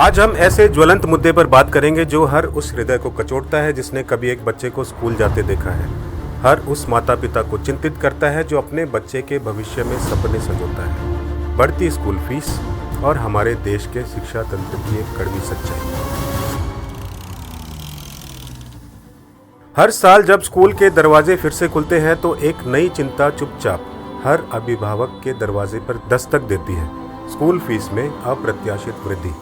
आज हम ऐसे ज्वलंत मुद्दे पर बात करेंगे जो हर उस हृदय को कचोटता है जिसने कभी एक बच्चे को स्कूल जाते देखा है। हर उस माता पिता को चिंतित करता है जो अपने बच्चे के भविष्य में सपने संजोता है। बढ़ती स्कूल फीस और हमारे देश के शिक्षा तंत्र की एक कड़वी सच्चाई। हर साल जब स्कूल के दरवाजे फिर से खुलते हैं तो एक नई चिंता चुपचाप हर अभिभावक के दरवाजे पर दस्तक देती है। स्कूल फीस में अप्रत्याशित वृद्धि।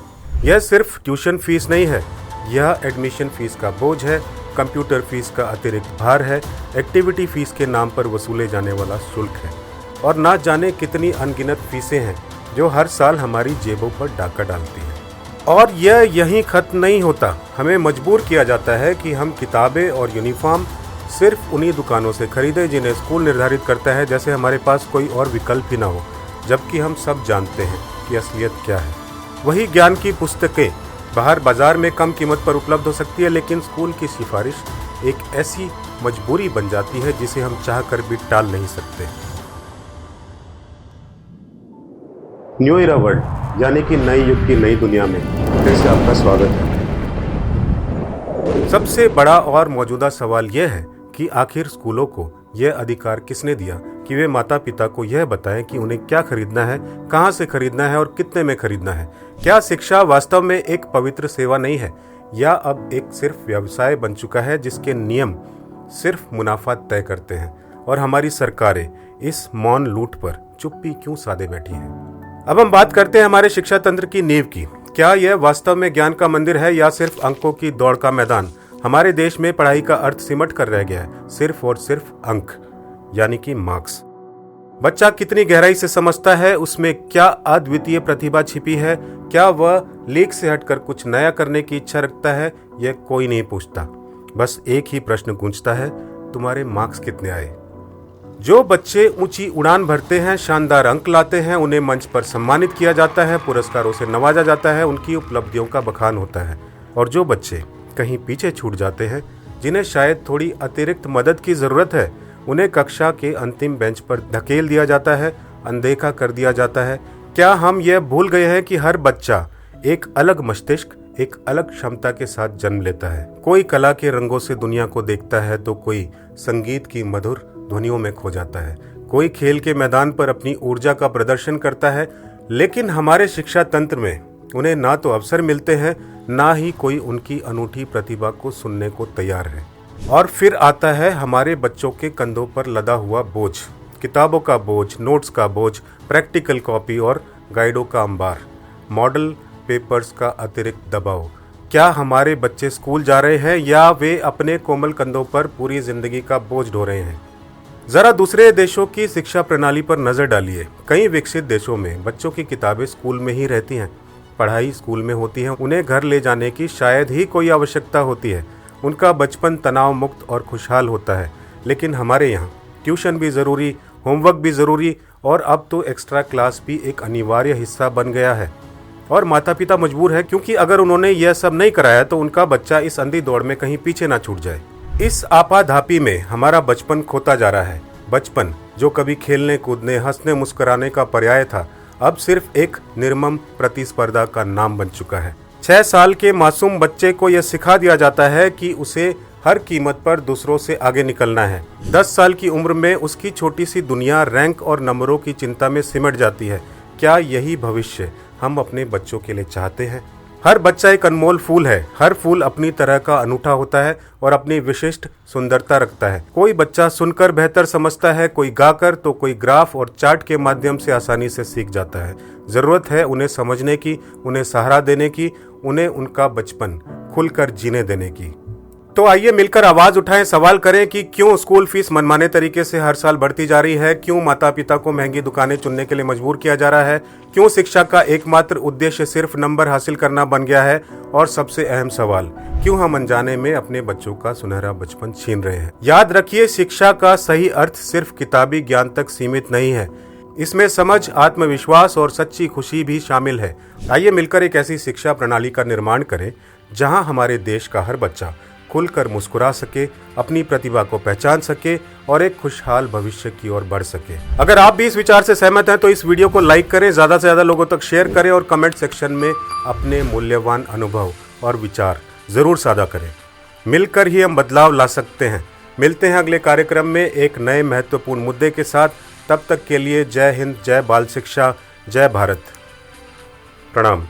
यह सिर्फ ट्यूशन फीस नहीं है, यह एडमिशन फीस का बोझ है, कंप्यूटर फीस का अतिरिक्त भार है, एक्टिविटी फीस के नाम पर वसूले जाने वाला शुल्क है और ना जाने कितनी अनगिनत फीसें हैं जो हर साल हमारी जेबों पर डाका डालती हैं। और यह यहीं खत्म नहीं होता। हमें मजबूर किया जाता है कि हम किताबें और यूनिफॉर्म सिर्फ उन्हीं दुकानों से खरीदें जिन्हें स्कूल निर्धारित करता है, जैसे हमारे पास कोई और विकल्प ही ना हो, जबकि हम सब जानते हैं कि असलियत क्या है। वही ज्ञान की पुस्तकें बाहर बाजार में कम कीमत पर उपलब्ध हो सकती है, लेकिन स्कूल की सिफारिश एक ऐसी मजबूरी बन जाती है जिसे हम चाहकर भी टाल नहीं सकते। न्यू इरा वर्ल्ड यानी कि नए युग की नई दुनिया में फिर से आपका स्वागत है। सबसे बड़ा और मौजूदा सवाल यह है कि आखिर स्कूलों को यह अधिकार किसने दिया कि वे माता पिता को यह बताएं कि उन्हें क्या खरीदना है, कहां से खरीदना है और कितने में खरीदना है। क्या शिक्षा वास्तव में एक पवित्र सेवा नहीं है या अब एक सिर्फ व्यवसाय बन चुका है जिसके नियम सिर्फ मुनाफा तय करते हैं और हमारी सरकारें इस मौन लूट पर चुप्पी क्यों साधे बैठी हैं। अब हम बात करते हैं हमारे शिक्षा तंत्र की नींव की। क्या यह वास्तव में ज्ञान का मंदिर है या सिर्फ अंकों की दौड़ का मैदान। हमारे देश में पढ़ाई का अर्थ सिमट कर रह गया है सिर्फ और सिर्फ अंक यानी कि मार्क्स। बच्चा कितनी गहराई से समझता है, उसमें क्या अद्वितीय प्रतिभा छिपी है, क्या वह लीक से हटकर कुछ नया करने की इच्छा रखता है, यह कोई नहीं पूछता। बस एक ही प्रश्न गूंजता है, तुम्हारे मार्क्स कितने आए। जो बच्चे ऊंची उड़ान भरते हैं, शानदार अंक लाते हैं, उन्हें मंच पर सम्मानित किया जाता है, पुरस्कारों से नवाजा जाता है, उनकी उपलब्धियों का बखान होता है। और जो बच्चे कहीं पीछे छूट जाते हैं, जिन्हें शायद थोड़ी अतिरिक्त मदद की जरूरत है, उन्हें कक्षा के अंतिम बेंच पर धकेल दिया जाता है, अनदेखा कर दिया जाता है। क्या हम यह भूल गए हैं कि हर बच्चा एक अलग मस्तिष्क, एक अलग क्षमता के साथ जन्म लेता है। कोई कला के रंगों से दुनिया को देखता है तो कोई संगीत की मधुर ध्वनियों में खो जाता है, कोई खेल के मैदान पर अपनी ऊर्जा का प्रदर्शन करता है। लेकिन हमारे शिक्षा तंत्र में उन्हें ना तो अवसर मिलते हैं, ना ही कोई उनकी अनूठी प्रतिभा को सुनने को तैयार है। और फिर आता है हमारे बच्चों के कंधों पर लदा हुआ बोझ, किताबों का बोझ, नोट्स का बोझ, प्रैक्टिकल कॉपी और गाइडों का अंबार, मॉडल पेपर्स का अतिरिक्त दबाव। क्या हमारे बच्चे स्कूल जा रहे हैं या वे अपने कोमल कंधों पर पूरी जिंदगी का बोझ ढो रहे हैं। जरा दूसरे देशों की शिक्षा प्रणाली पर नजर डालिए। कई विकसित देशों में बच्चों की किताबें स्कूल में ही रहती हैं, पढ़ाई स्कूल में होती है, उन्हें घर ले जाने की शायद ही कोई आवश्यकता होती है। उनका बचपन तनाव मुक्त और खुशहाल होता है। लेकिन हमारे यहाँ ट्यूशन भी ज़रूरी, होमवर्क भी ज़रूरी और अब तो एक्स्ट्रा क्लास भी एक अनिवार्य हिस्सा बन गया है। और माता पिता मजबूर है, क्योंकि अगर उन्होंने यह सब नहीं कराया तो उनका बच्चा इस अंधी दौड़ में कहीं पीछे ना छूट जाए। इस आपाधापी में हमारा बचपन खोता जा रहा है। बचपन जो कभी खेलने कूदने, हंसने मुस्कुराने का पर्याय था, अब सिर्फ एक निर्मम प्रतिस्पर्धा का नाम बन चुका है। 6 साल के मासूम बच्चे को यह सिखा दिया जाता है कि उसे हर कीमत पर दूसरों से आगे निकलना है। 10 साल की उम्र में उसकी छोटी सी दुनिया रैंक और नंबरों की चिंता में सिमट जाती है। क्या यही भविष्य हम अपने बच्चों के लिए चाहते हैं। हर बच्चा एक अनमोल फूल है। हर फूल अपनी तरह का अनूठा होता है और अपनी विशिष्ट सुंदरता रखता है। कोई बच्चा सुनकर बेहतर समझता है, कोई गाकर तो कोई ग्राफ और चार्ट के माध्यम से आसानी से सीख जाता है। जरूरत है उन्हें समझने की, उन्हें सहारा देने की, उन्हें उनका बचपन खुलकर जीने देने की। तो आइए मिलकर आवाज उठाएं, सवाल करें कि क्यों स्कूल फीस मनमाने तरीके से हर साल बढ़ती जा रही है, क्यों माता पिता को महंगी दुकानें चुनने के लिए मजबूर किया जा रहा है, क्यों शिक्षा का एकमात्र उद्देश्य सिर्फ नंबर हासिल करना बन गया है, और सबसे अहम सवाल, क्यों हम अनजाने में अपने बच्चों का सुनहरा बचपन छीन रहे हैं। याद रखिए, शिक्षा का सही अर्थ सिर्फ किताबी ज्ञान तक सीमित नहीं है। इसमें समझ, आत्मविश्वास और सच्ची खुशी भी शामिल है। आइए मिलकर एक ऐसी शिक्षा प्रणाली का निर्माण करें जहां हमारे देश का हर बच्चा खुलकर मुस्कुरा सके, अपनी प्रतिभा को पहचान सके और एक खुशहाल भविष्य की ओर बढ़ सके। अगर आप भी इस विचार से सहमत हैं तो इस वीडियो को लाइक करें, ज़्यादा से ज़्यादा लोगों तक शेयर करें और कमेंट सेक्शन में अपने मूल्यवान अनुभव और विचार ज़रूर साझा करें। मिलकर ही हम बदलाव ला सकते हैं। मिलते हैं अगले कार्यक्रम में एक नए महत्वपूर्ण मुद्दे के साथ। तब तक के लिए जय हिंद, जय बाल शिक्षा, जय भारत। प्रणाम।